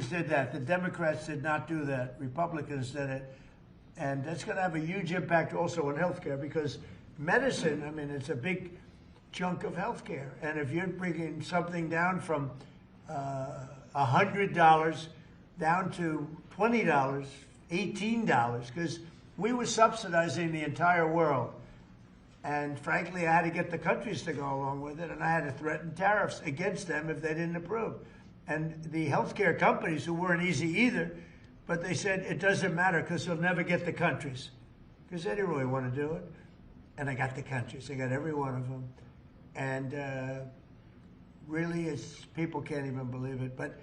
Republicans did that. The Democrats did not do that. Republicans did it. And that's going to have a huge impact also on healthcare, because medicine, I mean, it's a big chunk of healthcare. And if you're bringing something down from $100 down to $20, $18, because we were subsidizing the entire world. And frankly, I had to get the countries to go along with it, and I had to threaten tariffs against them if they didn't approve. And the healthcare companies, who weren't easy either, but they said it doesn't matter because they'll never get the countries, because they didn't really want to do it. And I got the countries. I got every one of them. And really, people can't even believe it. But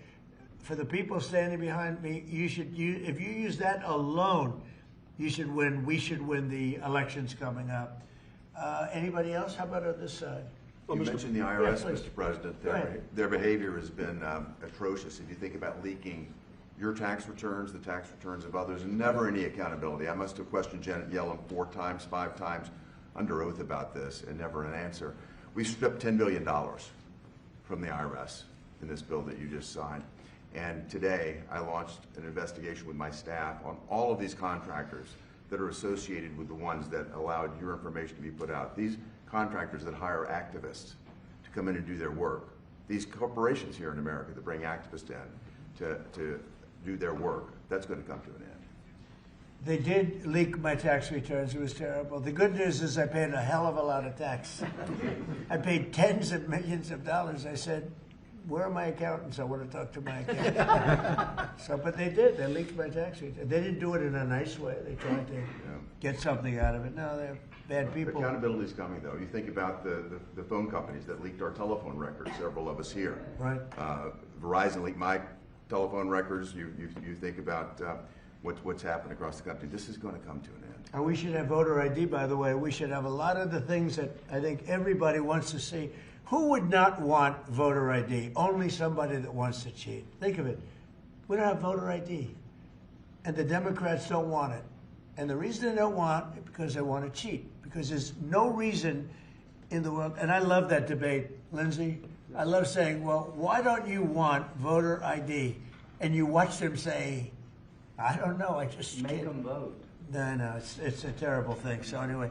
for the people standing behind me, if you use that alone, you should win. We should win the elections coming up. Anybody else? How about on this side? You mentioned the IRS, Mr. President. Their behavior has been atrocious. If you think about leaking your tax returns, the tax returns of others, and never any accountability. I must have questioned Janet Yellen 4 times, 5 times under oath about this, and never an answer. We stripped $10 billion from the IRS in this bill that you just signed. And today, I launched an investigation with my staff on all of these contractors that are associated with the ones that allowed your information to be put out. These contractors that hire activists to come in and do their work. These corporations here in America that bring activists in to do their work, that's going to come to an end. They did leak my tax returns. It was terrible. The good news is I paid a hell of a lot of tax. I paid tens of millions of dollars. I said, where are my accountants? I want to talk to my accountant. But they did. They leaked my tax returns. They didn't do it in a nice way. They tried to get something out of it. No, they're bad people. Accountability is coming, though. You think about the phone companies that leaked our telephone records, several of us here. Right. Verizon leaked my telephone records. You think about what's happened across the country. This is going to come to an end. And we should have voter ID, by the way. We should have a lot of the things that I think everybody wants to see. Who would not want voter ID? Only somebody that wants to cheat. Think of it. We don't have voter ID. And the Democrats don't want it. And the reason they don't want it is because they want to cheat. Because there's no reason in the world, and I love that debate, Lindsay. I love saying, well, why don't you want voter ID? And you watch them say, I don't know, I just make them vote. No, it's a terrible thing. So anyway,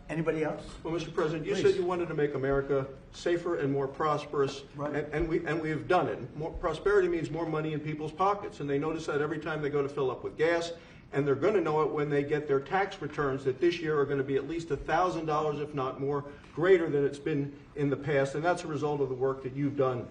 anybody else? Well, Mr. President, you Please. said you wanted to make America safer and more prosperous, right. and we've done it. More prosperity means more money in people's pockets, and they notice that every time they go to fill up with gas, and they're going to know it when they get their tax returns that this year are going to be at least $1,000, if not more, greater than it's been in the past, and that's a result of the work that you've done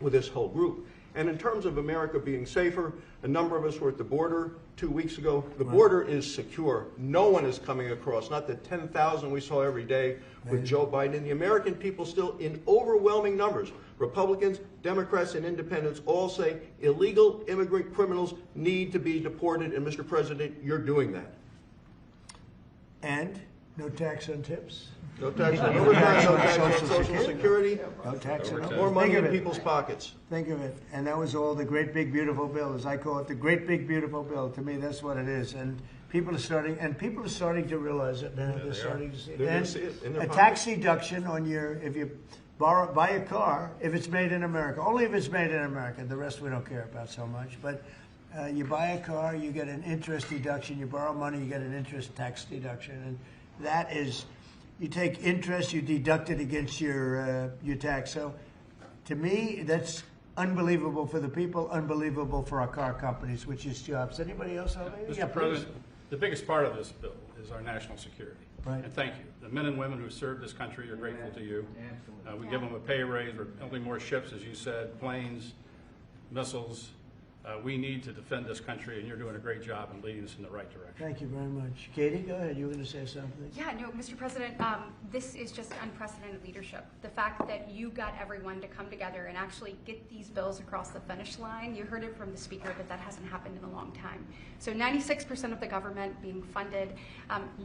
with this whole group. And in terms of America being safer, a number of us were at the border 2 weeks ago. The border is secure. No one is coming across, not the 10,000 we saw every day with Joe Biden. And the American people still, in overwhelming numbers, Republicans, Democrats, and independents all say illegal immigrant criminals need to be deported. And Mr. President, you're doing that. And no tax on tips. No tax on overtime, no tax on Social Security, No tax on more money in people's pockets. Think of it. And that was all the great big beautiful bill, as I call it, the great big beautiful bill. To me, that's what it is. And people are starting to realize it now. They're starting to see it. They're And gonna see it in their a pockets. tax deduction on if you buy a car, if it's made in America, only if it's made in America. The rest we don't care about so much. But you buy a car, you get an interest deduction. You borrow money, you get an interest tax deduction. And that is, you take interest, you deduct it against your tax. So, to me, that's unbelievable for the people, unbelievable for our car companies, which is jobs. Anybody else out there? Mr. President, the biggest part of this bill is our national security. Right. And thank you. The men and women who serve this country are grateful to you. We give them a pay raise. We're building more ships, as you said, planes, missiles. We need to defend this country, and you're doing a great job in leading us in the right direction. Thank you very much. Katie, go ahead. You were going to say something? Yeah, no, Mr. President, this is just unprecedented leadership. The fact that you got everyone to come together and actually get these bills across the finish line, you heard it from the Speaker that hasn't happened in a long time. So 96% of the government being funded,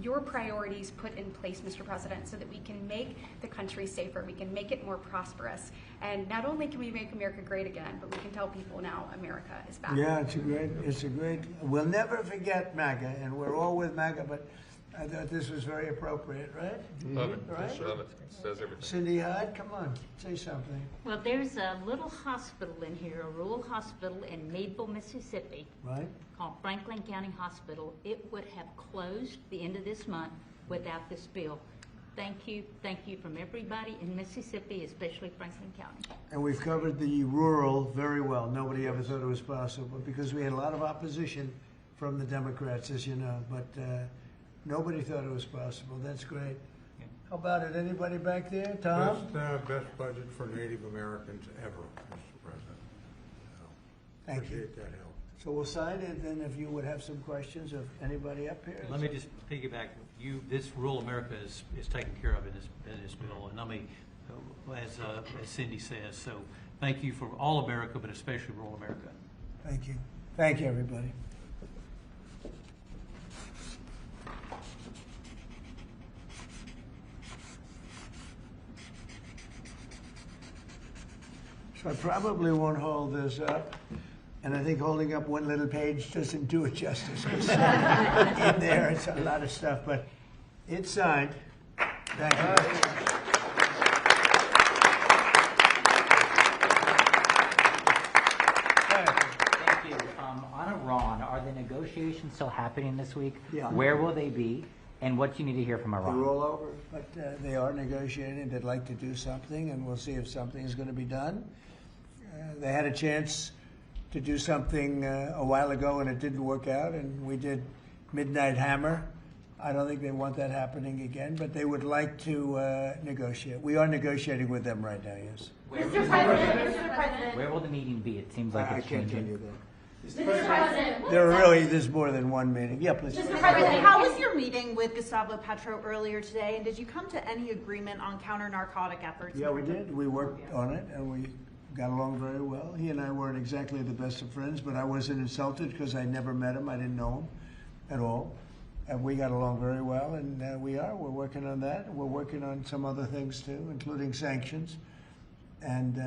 your priorities put in place, Mr. President, so that we can make the country safer, we can make it more prosperous, and not only can we make America great again, but we can tell people now America is back. Yeah, it's a great, we'll never forget MAGA, and we're all with MAGA, but I thought this was very appropriate, right? Love it. Right? Love it. Says everything. Cindy Hyde, come on, say something. Well, there's a little hospital in here, a rural hospital in Maple, Mississippi, Right? called Franklin County Hospital. It would have closed the end of this month without this bill. Thank you from everybody in Mississippi, especially Franklin County. And we've covered the rural very well. Nobody ever thought it was possible because we had a lot of opposition from the Democrats, as you know, but nobody thought it was possible. That's great. How about it? Anybody back there? Tom? Best budget for Native Americans ever, Mr. President. So, Thank you. appreciate that help. So we'll sign it, and if you would have some questions of anybody up here. Let me just piggyback. This rural America is taken care of in this bill, and I mean, as Cindy says, so thank you for all America, but especially rural America. Thank you. Thank you, everybody. So I probably won't hold this up. And I think holding up one little page doesn't do it justice. 'Cause in there, it's a lot of stuff, but it's signed. Thank you. Thank you. On Iran, are the negotiations still happening this week? Yeah. Where will they be? And what do you need to hear from The Iran? rollover, but they are negotiating. They'd like to do something, and we'll see if something is going to be done. They had a chance to do something a while ago, and it didn't work out, and we did Midnight Hammer. I don't think they want that happening again, but they would like to negotiate. We are negotiating with them right now, yes. Mr. President. Where will the meeting be? It seems like I it's can't tell changing. you that. Mr. President. There's more than one meeting. Yeah, please. Mr. President, how was your meeting with Gustavo Petro earlier today, and did you come to any agreement on counter-narcotic efforts? Yeah, we did. We worked on it, and we got along very well. He and I weren't exactly the best of friends, but I wasn't insulted because I never met him. I didn't know him at all. And we got along very well, and we're working on that. We're working on some other things too, including sanctions. And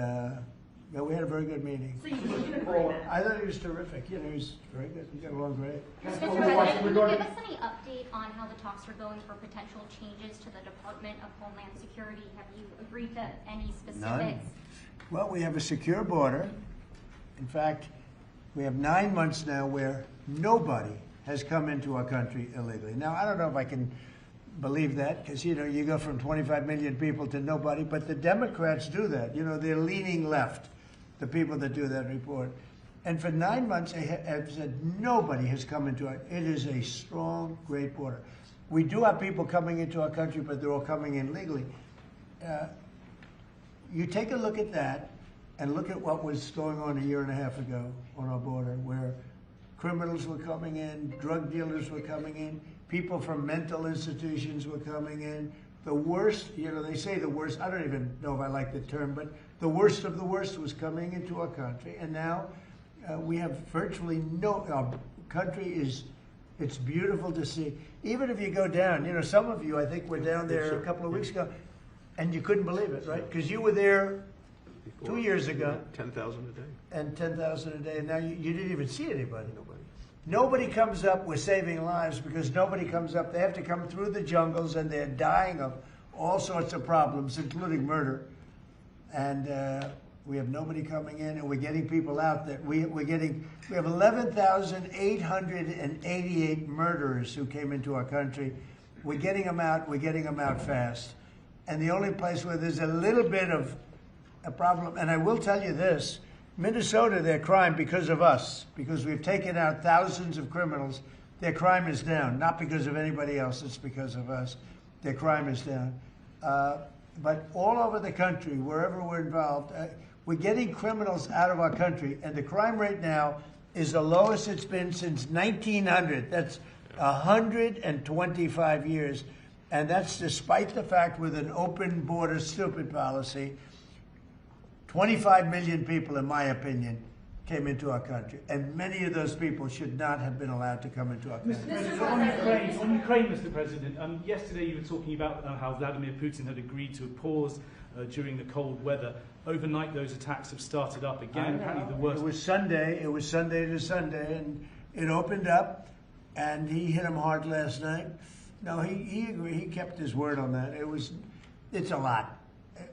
yeah, we had a very good meeting. So you reached an agreement? I thought he was terrific. You know, he was very good. We got along great. Mr. President, can you give us any update on how the talks are going for potential changes to the Department of Homeland Security? Have you agreed to any specifics? None. Well, we have a secure border. In fact, we have 9 months now where nobody has come into our country illegally. Now, I don't know if I can believe that because, you know, you go from 25 million people to nobody, but the Democrats do that. You know, they're leaning left, the people that do that report. And for 9 months, I have said nobody has come into it. It is a strong, great border. We do have people coming into our country, but they're all coming in legally. You take a look at that and look at what was going on a year and a half ago on our border, where criminals were coming in, drug dealers were coming in, people from mental institutions were coming in. The worst, you know, they say the worst, I don't even know if I like the term, but the worst of the worst was coming into our country. And now we have virtually our country it's beautiful to see. Even if you go down, you know, some of you, I think, were down there a couple of weeks ago, and you couldn't believe it, right? Because you were there 2 years ago. 10,000 a day. And 10,000 a day, and now you didn't even see anybody. Nobody comes up with saving lives because nobody comes up. They have to come through the jungles, and they're dying of all sorts of problems, including murder. And we have nobody coming in, and we're getting people out. That we have 11,888 murderers who came into our country. We're getting them out. We're getting them out fast. And the only place where there's a little bit of a problem, and I will tell you this, Minnesota, their crime because of us, because we've taken out thousands of criminals, their crime is down. Not because of anybody else, it's because of us. Their crime is down. But all over the country, wherever we're involved, we're getting criminals out of our country, and the crime rate now is the lowest it's been since 1900. That's 125 years. And that's despite the fact with an open border stupid policy, 25 million people, in my opinion, came into our country. And many of those people should not have been allowed to come into our country. Mr. President, on Ukraine, Mr. President, yesterday you were talking about how Vladimir Putin had agreed to a pause during the cold weather. Overnight, those attacks have started up again. Apparently the worst. It was Sunday to Sunday, and it opened up, and he hit him hard last night. No, he agreed. He kept his word on that. It's a lot.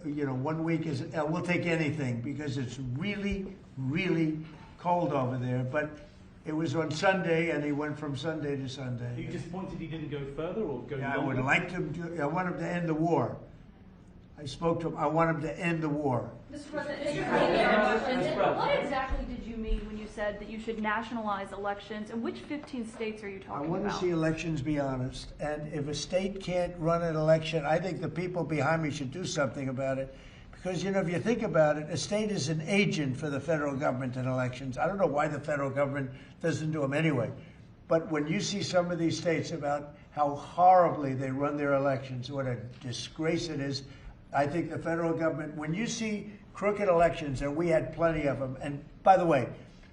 1 week is, we'll take anything because it's really, really cold over there. But it was on Sunday, and he went from Sunday to Sunday. Are you disappointed he didn't go further or go Yeah, I longer? would like him to. I want him to end the war. I spoke to him. I want him to end the war. Mr. President, what exactly did you mean when you said that you should nationalize elections, and which 15 states are you talking about? I want to see elections be honest. And if a state can't run an election, I think the people behind me should do something about it. Because, if you think about it, a state is an agent for the federal government in elections. I don't know why the federal government doesn't do them anyway. But when you see some of these states about how horribly they run their elections, what a disgrace it is, I think the federal government, when you see crooked elections, and we had plenty of them, and by the way,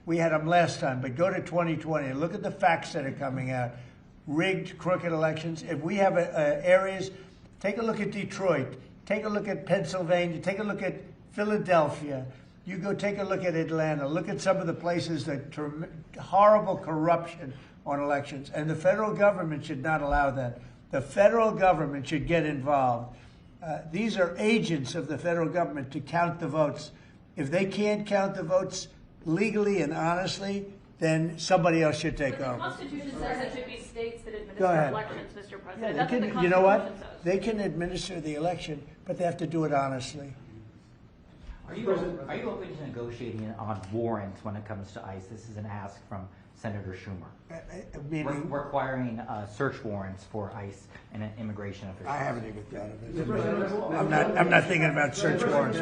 we had them last time, but go to 2020 and look at the facts that are coming out. Rigged, crooked elections. If we have areas, take a look at Detroit, take a look at Pennsylvania, take a look at Philadelphia. You go take a look at Atlanta, look at some of the places that horrible corruption on elections. And the federal government should not allow that. The federal government should get involved. These are agents of the federal government to count the votes. If they can't count the votes legally and honestly, then somebody else should take over. The Constitution says it should be states that Go administer ahead. elections, Mr. President. Yeah, That's what the you know what? Constitution says. They can administer the election, but they have to do it honestly. Are you open to negotiating on warrants when it comes to ICE? This is an ask from Senator Schumer. Meaning, Requiring search warrants for ICE and immigration officials. I haven't even thought of it. I'm not thinking about search warrants.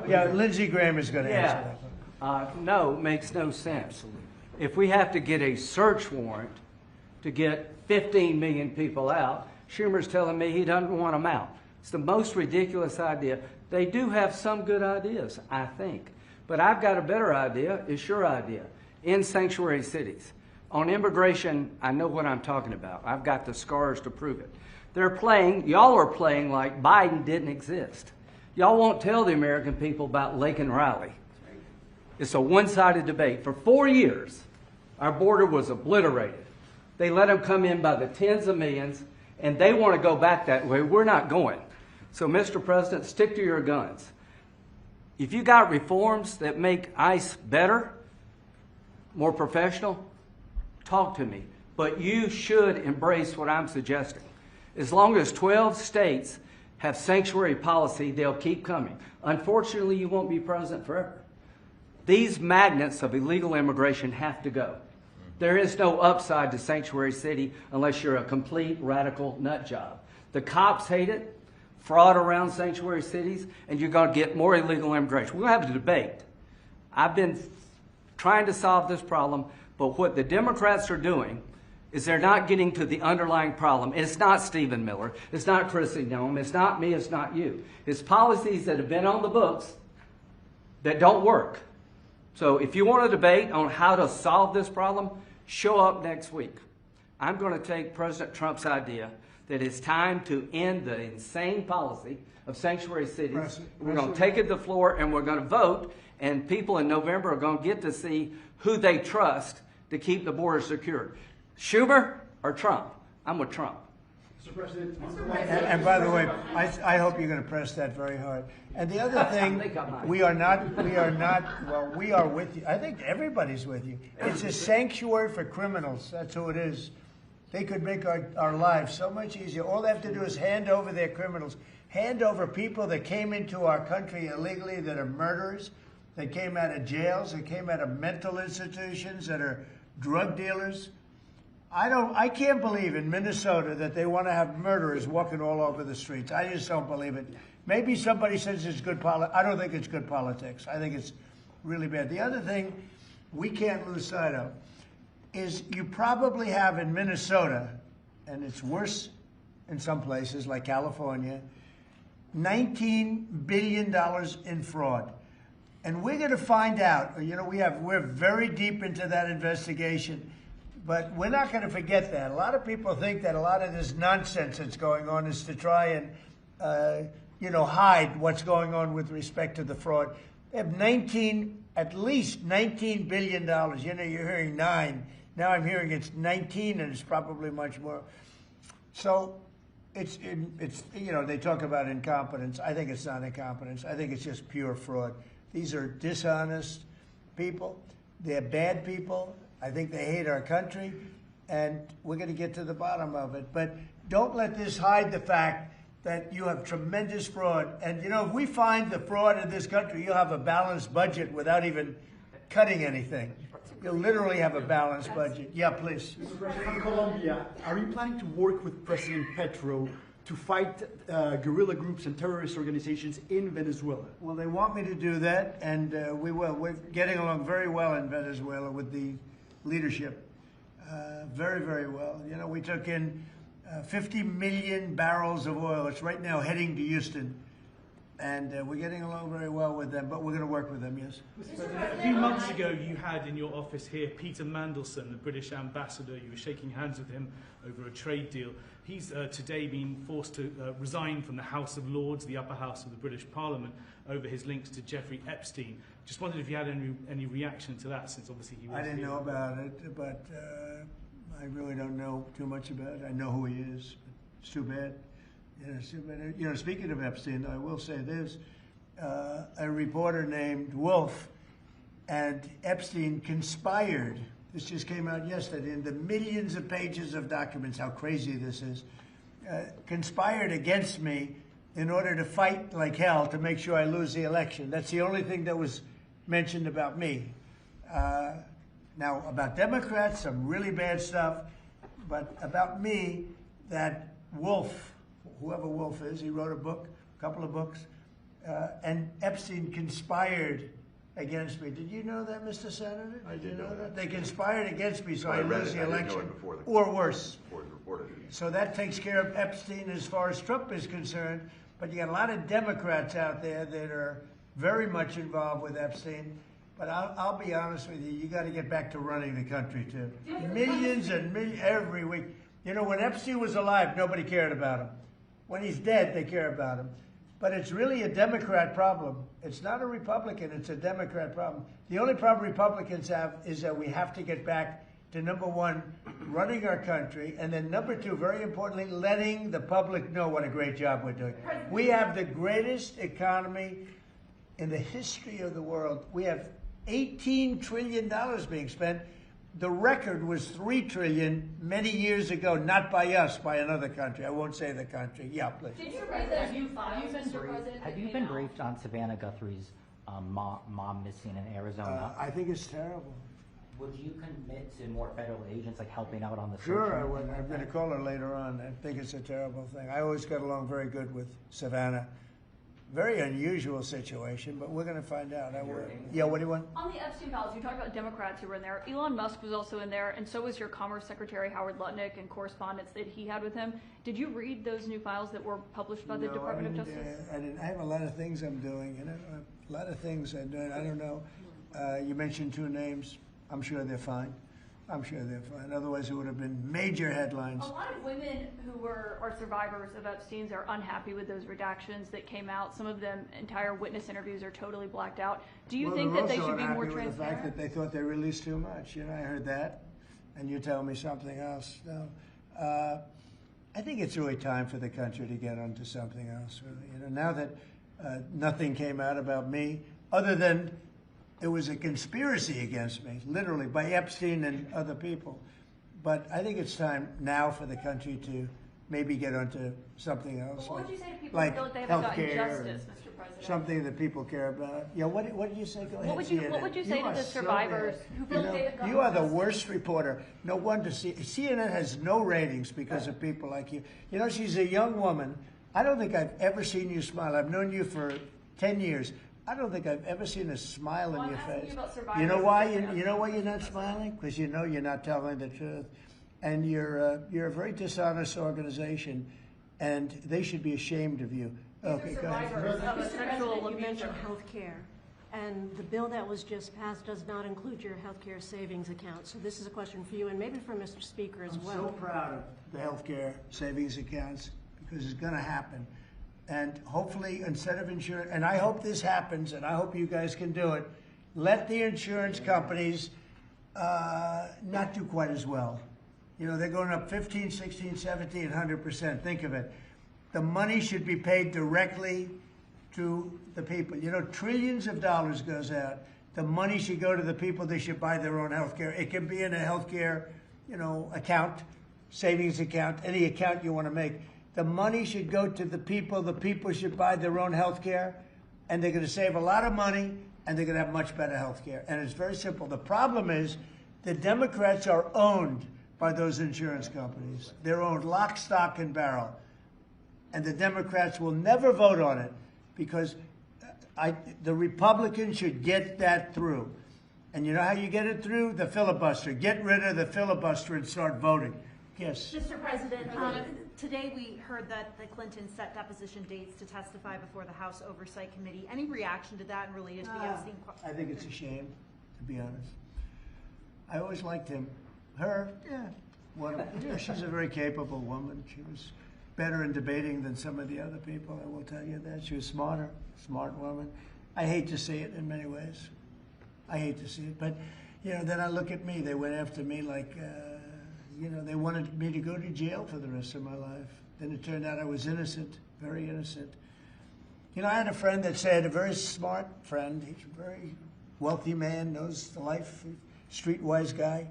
Yeah, Lindsey Graham is going to answer that. No, makes no sense. If we have to get a search warrant to get 15 million people out, Schumer's telling me he doesn't want them out. It's the most ridiculous idea. They do have some good ideas, I think. But I've got a better idea. It's your idea. In sanctuary cities. On immigration, I know what I'm talking about. I've got the scars to prove it. Y'all are playing like Biden didn't exist. Y'all won't tell the American people about Lake and Riley. It's a one-sided debate. For 4 years, our border was obliterated. They let them come in by the tens of millions, and they want to go back that way. We're not going. So, Mr. President, stick to your guns. If you got reforms that make ICE better, more professional, talk to me. But you should embrace what I'm suggesting. As long as 12 states have sanctuary policy, they'll keep coming. Unfortunately, you won't be president forever. These magnets of illegal immigration have to go. There is no upside to sanctuary city unless you're a complete radical nut job. The cops hate it, fraud around sanctuary cities, and you're going to get more illegal immigration. We're going to have a debate. I've been trying to solve this problem, but what the Democrats are doing is they're not getting to the underlying problem. It's not Stephen Miller. It's not Chrissy Nome. It's not me. It's not you. It's policies that have been on the books that don't work. So if you want a debate on how to solve this problem, show up next week. I'm going to take President Trump's idea that it's time to end the insane policy of sanctuary cities. We're going to take it to the floor and we're going to vote, and people in November are going to get to see who they trust to keep the border secured. Schumer or Trump? I'm with Trump. Mr. President. And by the way, I hope you're going to press that very hard. And the other thing, we are with you. I think everybody's with you. It's a sanctuary for criminals. That's who it is. They could make our lives so much easier. All they have to do is hand over their criminals, hand over people that came into our country illegally that are murderers, that came out of jails, that came out of mental institutions, that are drug dealers. I can't believe in Minnesota that they want to have murderers walking all over the streets. I just don't believe it. Maybe somebody says it's good politics. I don't think it's good politics. I think it's really bad. The other thing we can't lose sight of is you probably have in Minnesota, and it's worse in some places like California, $19 billion in fraud. And we're going to find out, we're very deep into that investigation, but we're not going to forget that. A lot of people think that a lot of this nonsense that's going on is to try and, hide what's going on with respect to the fraud. They have at least $19 billion. You're hearing 9. Now I'm hearing it's 19, and it's probably much more. So it's they talk about incompetence. I think it's not incompetence. I think it's just pure fraud. These are dishonest people. They're bad people. I think they hate our country, and we're going to get to the bottom of it. But don't let this hide the fact that you have tremendous fraud. And, if we find the fraud in this country, you'll have a balanced budget without even cutting anything. You'll literally have a balanced budget. Yeah, please. From Colombia, are you planning to work with President Petro to fight guerrilla groups and terrorist organizations in Venezuela? Well, they want me to do that, and we will. We're getting along very well in Venezuela with the leadership. Very, very well. We took in 50 million barrels of oil. It's right now heading to Houston. And we're getting along very well with them, but we're going to work with them, yes. Mr. President, a few months ago, you had in your office here Peter Mandelson, the British ambassador. You were shaking hands with him over a trade deal. He's today been forced to resign from the House of Lords, the upper house of the British Parliament, over his links to Jeffrey Epstein. Just wondered if you had any reaction to that, since obviously he was I didn't know about it, but I really don't know too much about it. I know who he is. It's too bad. Speaking of Epstein, I will say this. A reporter named Wolf and Epstein conspired. This just came out yesterday in the millions of pages of documents, how crazy this is. Conspired against me in order to fight like hell to make sure I lose the election. That's the only thing that was mentioned about me. Now, about Democrats, some really bad stuff. But about me, that Wolf, whoever Wolf is, he wrote a couple of books, and Epstein conspired against me. Did you know that, Mr. Senator? I did know that. They conspired against me, so I read lose it. the I didn't election, know it before or worse. Before it was reported. So that takes care of Epstein as far as Trump is concerned. But you got a lot of Democrats out there that are very much involved with Epstein. But I'll be honest with you, you got to get back to running the country too. Millions and millions every week. When Epstein was alive, nobody cared about him. When he's dead, they care about him. But it's really a Democrat problem. It's not a Republican, it's a Democrat problem. The only problem Republicans have is that we have to get back to, number one, running our country, and then number two, very importantly, letting the public know what a great job we're doing. We have the greatest economy in the history of the world. We have $18 trillion being spent. The record was $3 trillion many years ago, not by us, by another country. I won't say the country. Yeah, please. Did you read those new files, Mr. President? Have you been briefed on Savannah Guthrie's mom missing in Arizona? I think it's terrible. Would you commit to more federal agents, like helping out on the search? Sure, I would. I'm going to call her later on. I think it's a terrible thing. I always got along very good with Savannah. Very unusual situation, but we're going to find out. Yeah, what do you want? On the Epstein files, you talked about Democrats who were in there. Elon Musk was also in there, and so was your Commerce Secretary Howard Lutnick and correspondence that he had with him. Did you read those new files that were published by the Department of Justice? I didn't. I have a lot of things I'm doing, a lot of things I'm doing. I don't know. You mentioned two names. I'm sure they're fine. I'm sure they're fine. Otherwise, it would have been major headlines. A lot of women who are survivors of Epstein's are unhappy with those redactions that came out. Some of them, entire witness interviews are totally blacked out. Do you think that they should be more transparent? With the fact that they thought they released too much. I heard that, and you tell me something else. No, I think it's really time for the country to get onto something else. Really, now that nothing came out about me, other than it was a conspiracy against me, literally, by Epstein and other people. But I think it's time now for the country to maybe get onto something else. What would you say to people who feel like they haven't gotten justice, Mr. President? Something that people care about. Yeah, what did you say? Go ahead. What would you say to the survivors who feel like they haven't gotten You are the justice? worst reporter. No wonder CNN has no ratings because of people like you. She's a young woman. I don't think I've ever seen you smile. I've known you for 10 years. I don't think I've ever seen a smile on your face. You know why? You know why you're not smiling? Because you know you're not telling the truth, and you're a very dishonest organization, and they should be ashamed of you. Okay, go ahead. You mentioned health care, and the bill that was just passed does not include your health care savings account. So this is a question for you, and maybe for Mr. Speaker as well. I'm so proud of the health care savings accounts because it's going to happen. And hopefully, instead of insurance, and I hope this happens, and I hope you guys can do it, let the insurance companies not do quite as well. You know, they're going up 15, 16, 17, 100%. Think of it. The money should be paid directly to the people. You know, trillions of dollars goes out. The money should go to the people. They should buy their own health care. It can be in a health care, you know, account, savings account, any account you want to make. The money should go to the people. The people should buy their own health care, and they're going to save a lot of money, and they're going to have much better health care. And it's very simple. The problem is the Democrats are owned by those insurance companies. They're owned lock, stock, and barrel. And the Democrats will never vote on it because the Republicans should get that through. And you know how you get it through? The filibuster. Get rid of the filibuster and start voting. Yes. Mr. President, today we heard that the Clintons set deposition dates to testify before the House Oversight Committee. Any reaction to that related to the Epstein? I think it's a shame, to be honest. I always liked him. Her, yeah. Yeah, she's a very capable woman. She was better in debating than some of the other people, I will tell you that. She was smart woman. I hate to see it in many ways. I hate to see it. But, you know, then I look at me. They went after me like, you know, they wanted me to go to jail for the rest of my life. Then it turned out I was innocent, very innocent. You know, I had a friend that said, a very smart friend, he's a very wealthy man, knows the life, streetwise guy.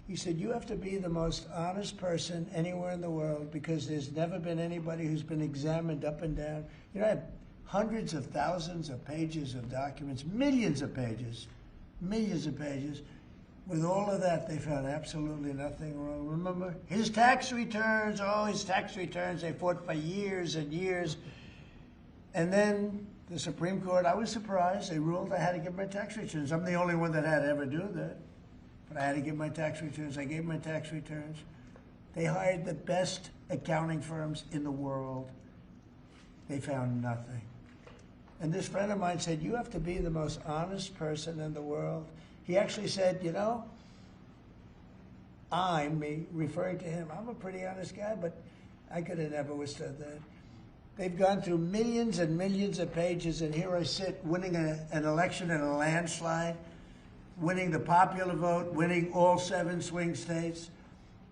He said, you have to be the most honest person anywhere in the world because there's never been anybody who's been examined up and down. You know, I have hundreds of thousands of pages of documents, millions of pages. With all of that, they found absolutely nothing wrong. Remember, his tax returns, they fought for years and years. And then the Supreme Court, I was surprised, they ruled I had to give my tax returns. I'm the only one that had to ever do that. But I had to give my tax returns. I gave my tax returns. They hired the best accounting firms in the world. They found nothing. And this friend of mine said, you have to be the most honest person in the world. He actually said, you know, me referring to him, I'm a pretty honest guy, but I could have never withstood that. They've gone through millions and millions of pages, and here I sit winning an election in a landslide, winning the popular vote, winning all 7 swing states,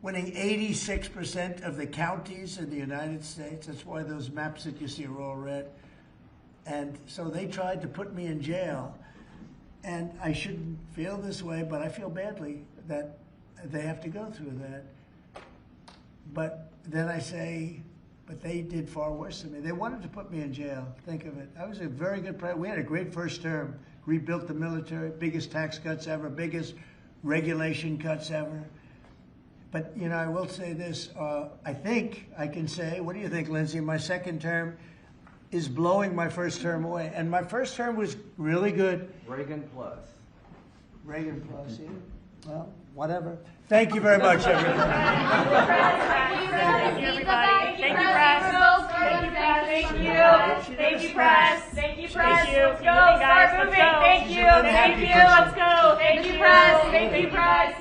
winning 86% of the counties in the United States. That's why those maps that you see are all red. And so they tried to put me in jail. And I shouldn't feel this way, but I feel badly that they have to go through that. But then I say, but they did far worse than me. They wanted to put me in jail. Think of it. I was a very good president. We had a great first term. Rebuilt the military, biggest tax cuts ever, biggest regulation cuts ever. But, you know, I will say this. I think I can say, what do you think, Lindsay? My second term is blowing my first term away. And my first term was really good. Reagan plus. Reagan plus, yeah. Well, whatever. Thank you very much, everybody. Thank you, everybody. Thank you, press. Thank you, press. Thank you. Thank you, press. Thank you, press. Let's go. Start moving. Thank you. Thank you. Let's go. Thank you, press. Thank you, press.